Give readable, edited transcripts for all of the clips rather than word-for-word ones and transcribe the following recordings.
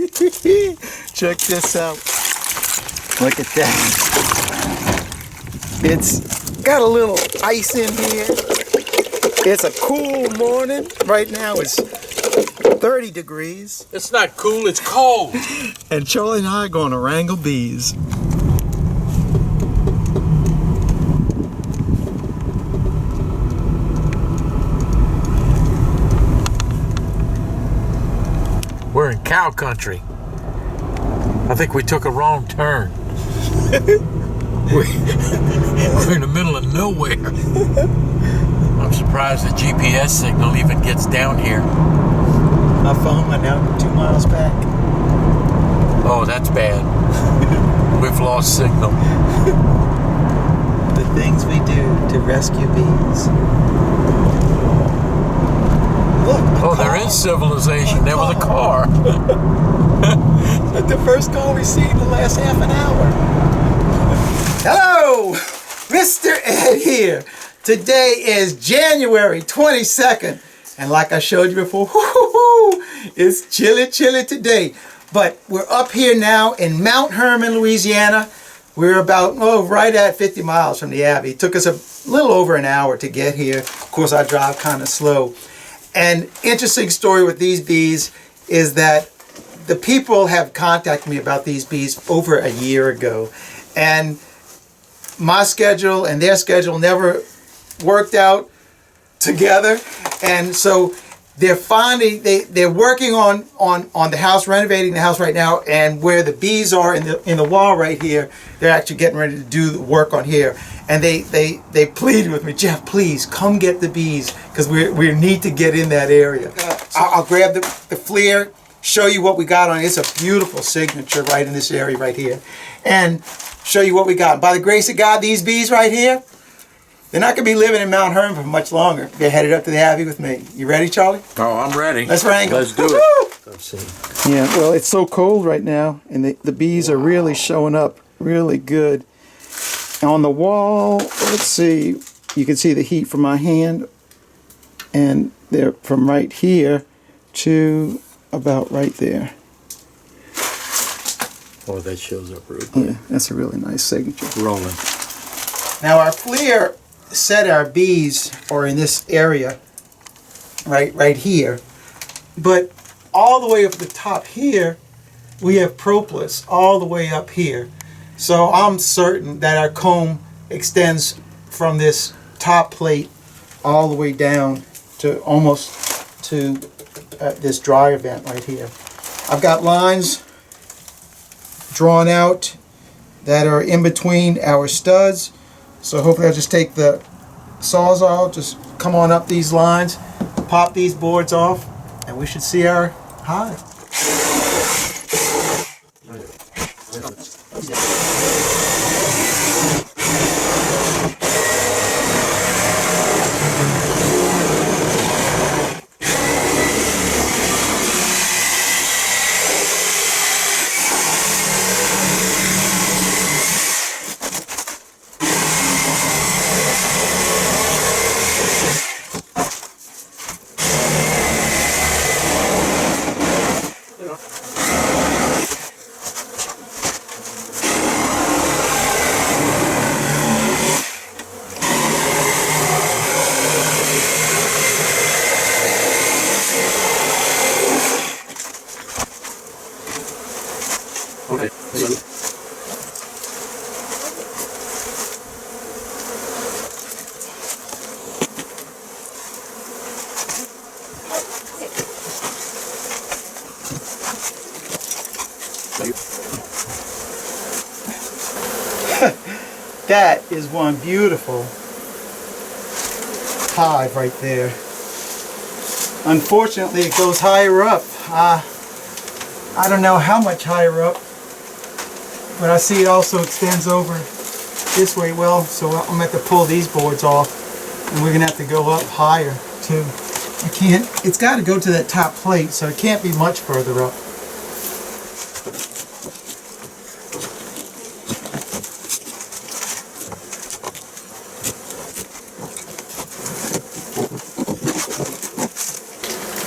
Check this out. Look at that. It's got a little ice in here. It's a cool morning. Right now it's 30 degrees. It's not cool, it's cold. And Charlie and I are going to wrangle bees. We're in cow country. I think we took a wrong turn. We're in the middle of nowhere. I'm surprised the GPS signal even gets down here. My phone went down 2 miles back. Oh, that's bad. We've lost signal. The things we do to rescue bees. Look, oh, there is civilization there with a car. The first call we see in the last half an hour. Hello, Mr. Ed here. Today is January 22nd. And like I showed you before, it's chilly today. But we're up here now in Mount Hermon, Louisiana. We're about, right at 50 miles from the Abbey. It took us a little over an hour to get here. Of course, I drive kind of slow. And interesting story with these bees is that the people have contacted me about these bees over a year ago. And my schedule and their schedule never worked out together. And so they're finally, they're working on the house, renovating the house right now, and where the bees are in the wall right here, they're actually getting ready to do the work on here. And they pleaded with me, Jeff, please come get the bees, because we need to get in that area. I'll grab the flare, show you what we got on it. It's a beautiful signature right in this area right here. And show you what we got. By the grace of God, these bees right here, they're not going to be living in Mount Hermon for much longer. They're headed up to the Abbey with me. You ready, Charlie? Oh, I'm ready. Let's wrangle. Let's do it. Let's see. Yeah, well, it's so cold right now, and the bees are really showing up really good. On the wall, let's see, you can see the heat from my hand, and they're from right here to about right there. Oh, that shows up real good. Yeah, that's a really nice signature. Rolling. Now our flare said our bees are in this area, right here. But all the way up the top here, we have propolis all the way up here. So I'm certain that our comb extends from this top plate all the way down to almost to this dry vent right here. I've got lines drawn out that are in between our studs. So hopefully I'll just take the Sawzall, just come on up these lines, pop these boards off, and we should see our hive. That is one beautiful hive right there. Unfortunately, it goes higher up. I don't know how much higher up, but I see it also extends over this way well, so I'm going to have to pull these boards off, and we're going to have to go up higher too. I can't, it's got to go to that top plate, so it can't be much further up.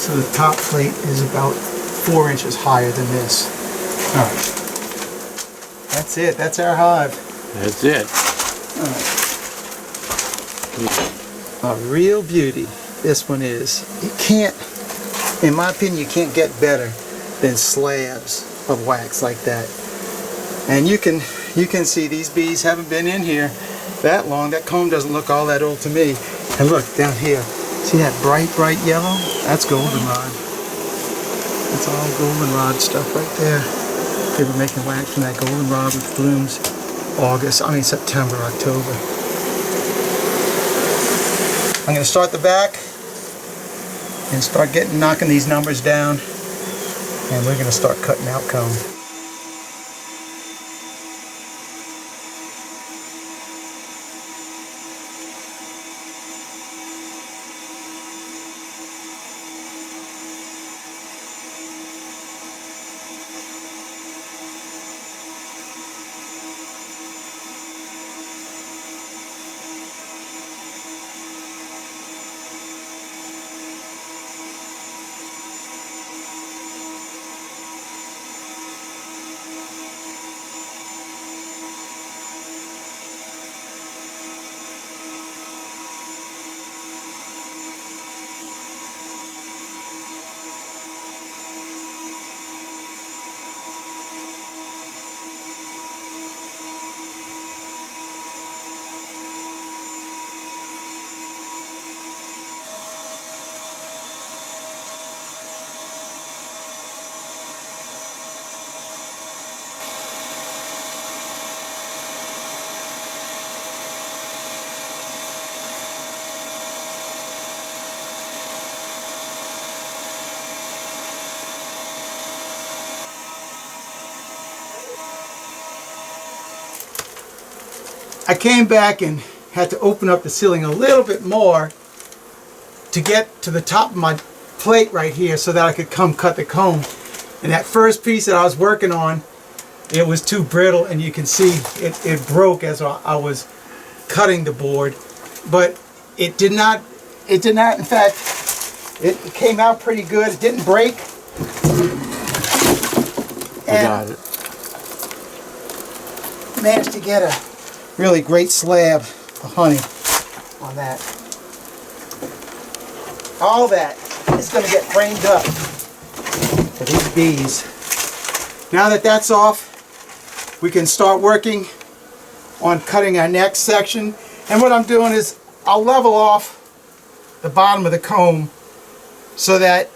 So the top plate is about 4 inches higher than this. All right. That's it. That's our hive. That's it. A real beauty. This one is. You can't, in my opinion, you can't get better than slabs of wax like that. And you can see these bees haven't been in here that long. That comb doesn't look all that old to me. And look down here. See that bright yellow? That's goldenrod. That's all goldenrod stuff right there. They were making wax from that goldenrod, which blooms September, October. I'm going to start the back and start knocking these numbers down, and we're going to start cutting out comb. I came back and had to open up the ceiling a little bit more to get to the top of my plate right here so that I could come cut the comb. And that first piece that I was working on, it was too brittle, and you can see it broke as I was cutting the board. But it did not, in fact, it came out pretty good. It didn't break. I got it. Managed to get a really great slab of honey on that. All that is going to get framed up for these bees. Now that that's off, we can start working on cutting our next section. And what I'm doing is I'll level off the bottom of the comb so that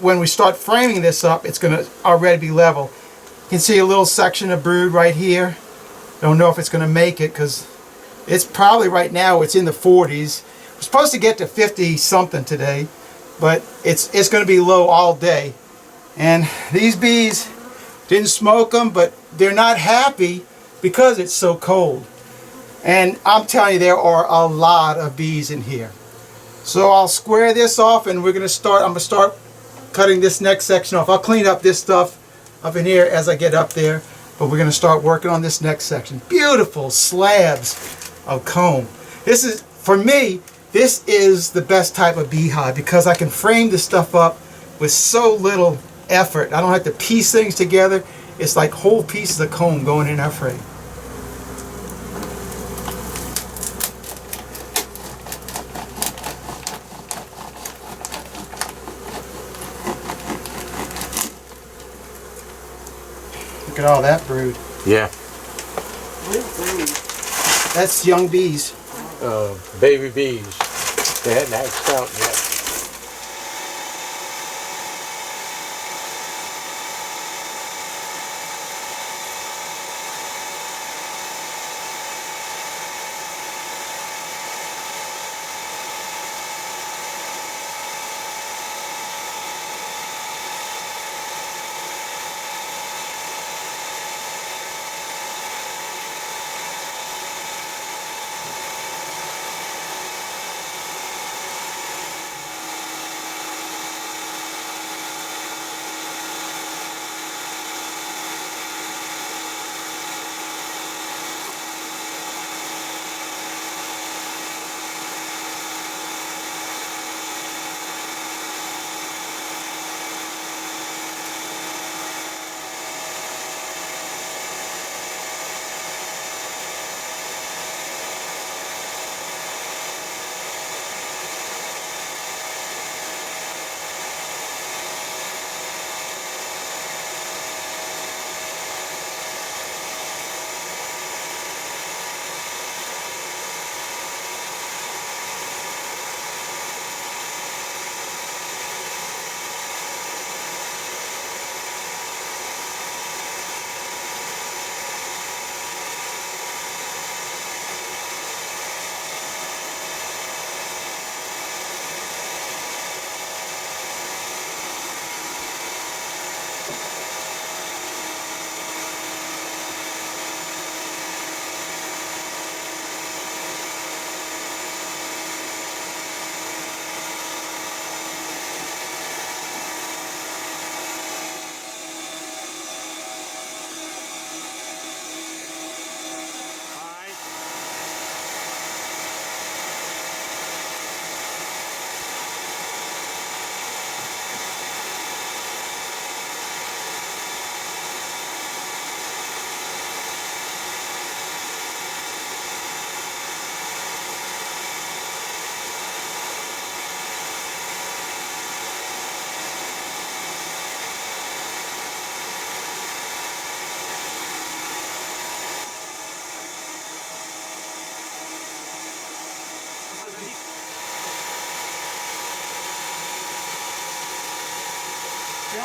when we start framing this up, it's going to already be level. You can see a little section of brood right here. Don't know if it's going to make it because it's probably right now it's in the 40s. We're supposed to get to 50 something today, but it's going to be low all day. And these bees didn't smoke them, but they're not happy because it's so cold. And I'm telling you, there are a lot of bees in here. So I'll square this off, and I'm going to start cutting this next section off. I'll clean up this stuff up in here as I get up there. But we're going to start working on this next section. Beautiful slabs of comb. This is, for me, this is the best type of beehive because I can frame this stuff up with so little effort. I don't have to piece things together. It's like whole pieces of comb going in our frame. Look at all that brood. Yeah. That's young bees. Baby bees. They hadn't hatched out yet.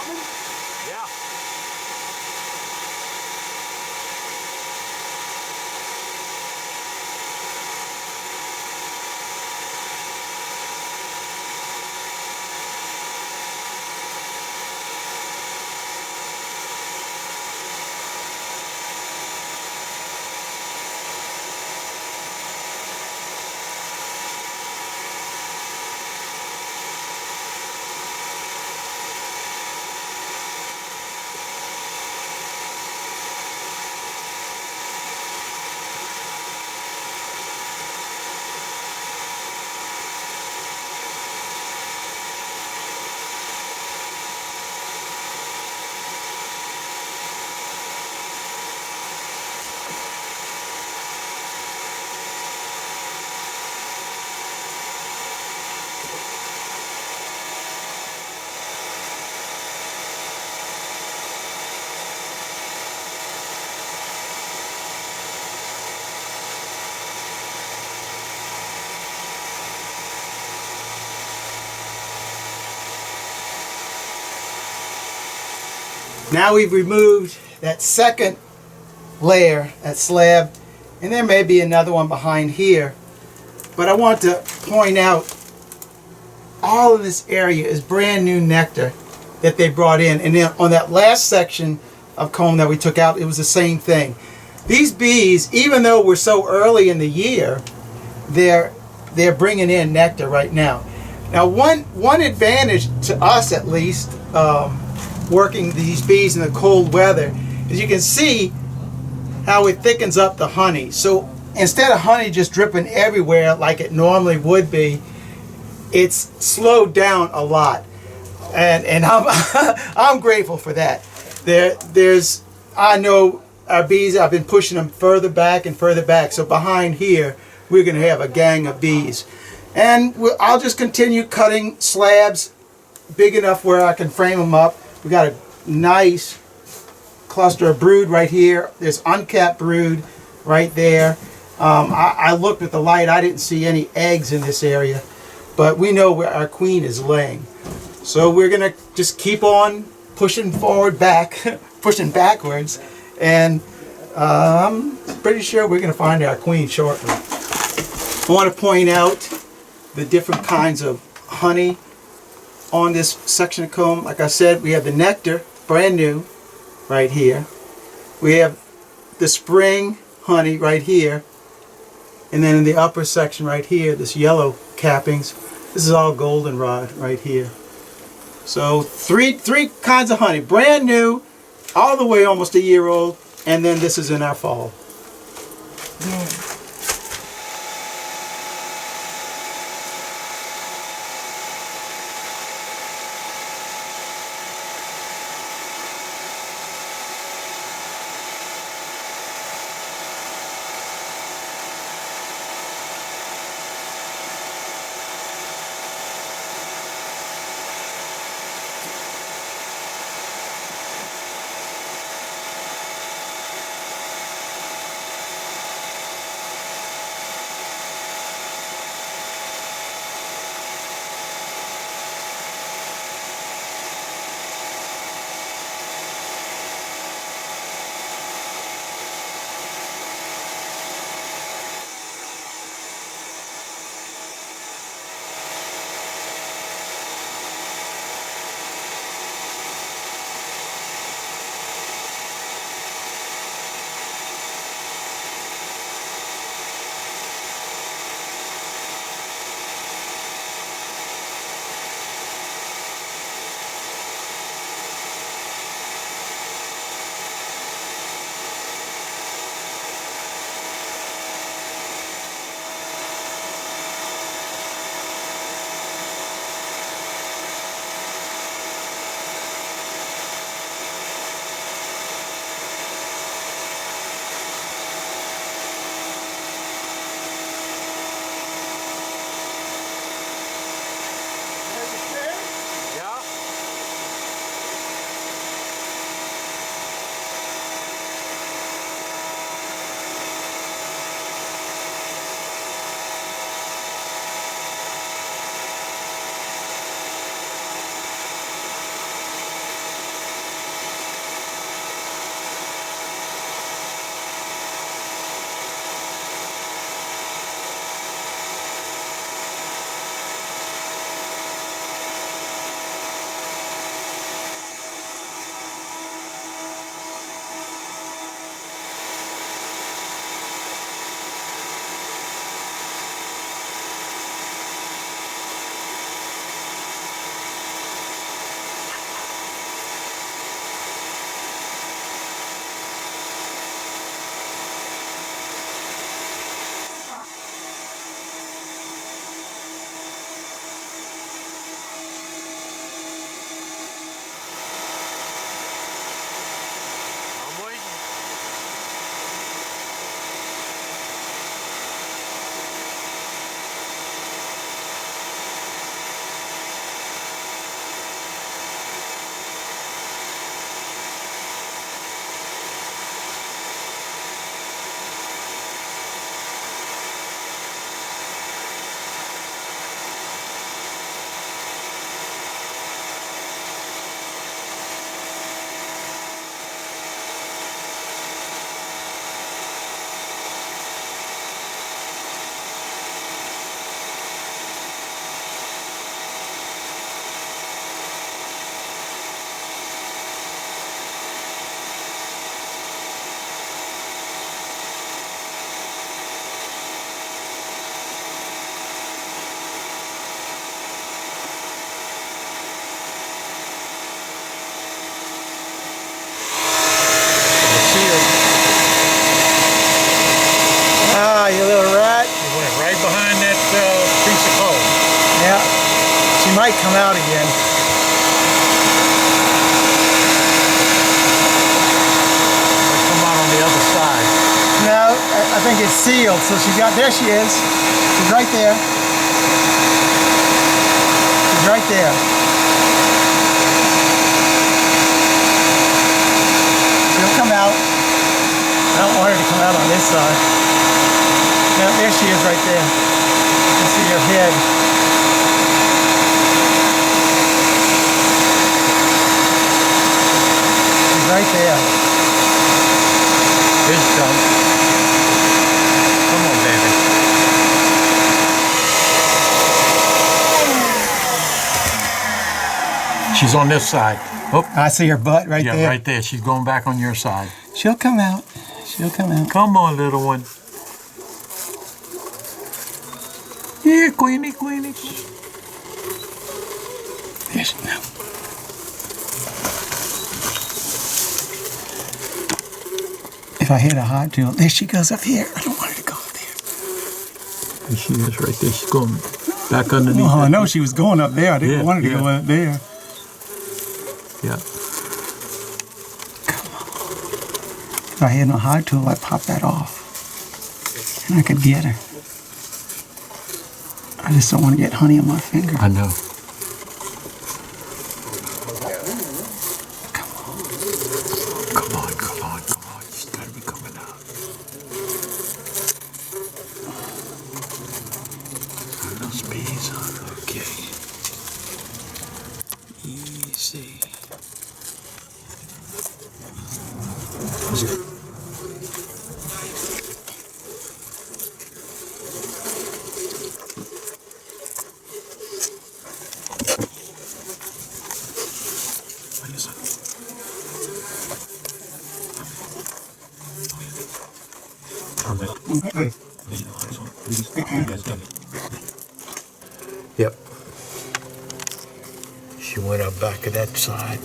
coming? Yeah. Now we've removed that second layer, that slab, and there may be another one behind here. But I want to point out all of this area is brand new nectar that they brought in. And then on that last section of comb that we took out, it was the same thing. These bees, even though we're so early in the year, they're bringing in nectar right now. Now one advantage to us at least, working these bees in the cold weather, is you can see how it thickens up the honey. So instead of honey just dripping everywhere like it normally would be, it's slowed down a lot, and I'm I'm grateful for that. I know our bees, I've been pushing them further back and further back. So behind here we're going to have a gang of bees, and I'll just continue cutting slabs big enough where I can frame them up. We got a nice cluster of brood right here. There's uncapped brood right there. I looked at the light. I didn't see any eggs in this area, but we know where our queen is laying. So we're gonna just keep on pushing forward, pushing backwards, and I'm pretty sure we're gonna find our queen shortly. I want to point out the different kinds of honey on this section of comb. Like I said, we have the nectar, brand new, right here. We have the spring honey right here, and then in the upper section right here, this yellow cappings. This is all goldenrod right here. So three kinds of honey, brand new, all the way almost a year old, and then this is in our fall. come out again. Come out on the other side. No, I think it's sealed. So there she is. She's right there. She's right there. She'll come out. I don't want her to come out on this side. No, there she is right there. You can see her head. She's right there. Here she comes. Come on, baby. She's on this side. Oh, I see her butt right there. yeah, right there. She's going back on your side. She'll come out. She'll come out. Come on, little one. Yeah, Queenie, Queenie. Yes, no. If I hit a hot tool, there she goes up here. I don't want her to go up there. There she is right there. She's going back underneath. Oh, I know she was going up there. I didn't want her to go up there. Yeah. Come on. If I hit a hot tool, I'd pop that off. And I could get her. I just don't want to get honey on my finger. I know. Come on. Come on, come on, come on. She's got to be coming out. Those bees on. Okay. Easy. Yep. She went up back of that side.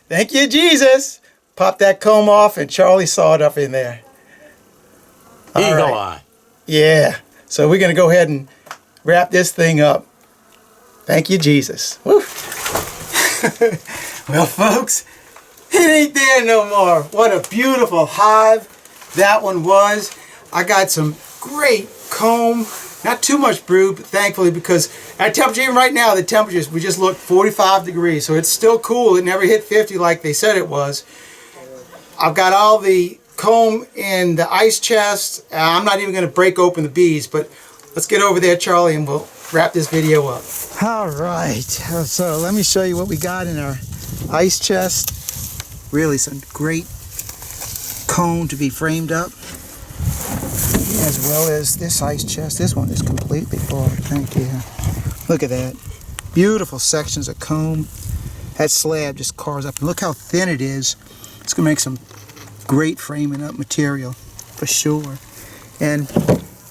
Thank you, Jesus. Pop that comb off, and Charlie saw it up in there. Eagle eye. Yeah. So we're going to go ahead and wrap this thing up. Thank you, Jesus. Woo. Well, folks, it ain't there no more. What a beautiful hive that one was. I got some great comb. Not too much brood, but thankfully, because our temperature, even right now, the temperatures, we just looked 45 degrees. So it's still cool. It never hit 50 like they said it was. I've got all the comb in the ice chest. I'm not even going to break open the bees, but let's get over there, Charlie, and we'll wrap this video up. All right. So let me show you what we got in our ice chest. Really some great comb to be framed up, as well as this ice chest. This one is completely full, I think. Yeah. Look at that. Beautiful sections of comb. That slab just carves up. And look how thin it is. It's going to make some great framing up material for sure. And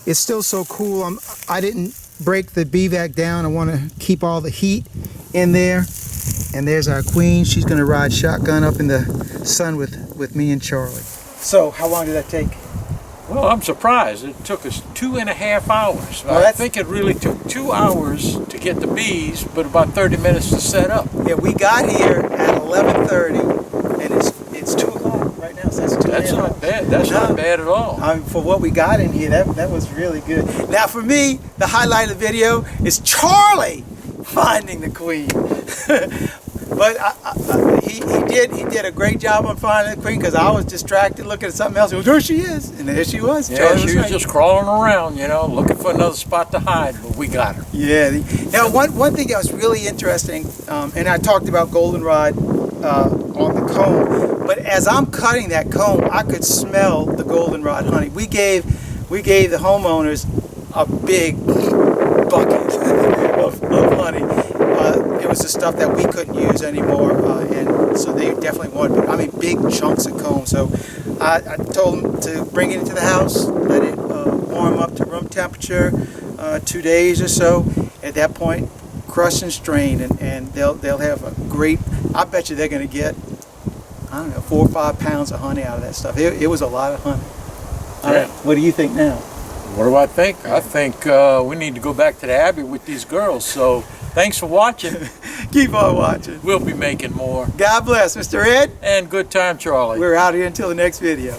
it's still so cool. I didn't break the bee vac down. I want to keep all the heat in there. And there's our queen. She's going to ride shotgun up in the sun with me and Charlie. So how long did that take? Well, I'm surprised. It took us 2.5 hours. Well, I think it really took 2 hours to get the bees, but about 30 minutes to set up. Yeah, we got here at 11:30, and it's 2 o'clock right now, so that's 2 That's not bad. That's not bad at all. I mean, for what we got in here, that was really good. Now, for me, the highlight of the video is Charlie finding the queen. But he did a great job on finding the queen, because I was distracted looking at something else. He goes, there she is, and there she was. Yeah, Charlie she was just crawling around, you know, looking for another spot to hide, but we got her. Yeah. Now, one thing that was really interesting, and I talked about goldenrod on the comb, but as I'm cutting that comb, I could smell the goldenrod honey. We gave the homeowners a big bucket of honey. It was the stuff that we couldn't use anymore, and so they definitely wanted, big chunks of comb. So I told them to bring it into the house, let it warm up to room temperature, 2 days or so. At that point, crush and strain, and they'll have a great. I bet you they're going to get, I don't know, 4 or 5 pounds of honey out of that stuff. It was a lot of honey. Yeah. What do you think now? What do I think? I think we need to go back to the Abbey with these girls. So thanks for watching. Keep on watching. We'll be making more. God bless, Mr. Ed. And good time, Charlie. We're out here until the next video.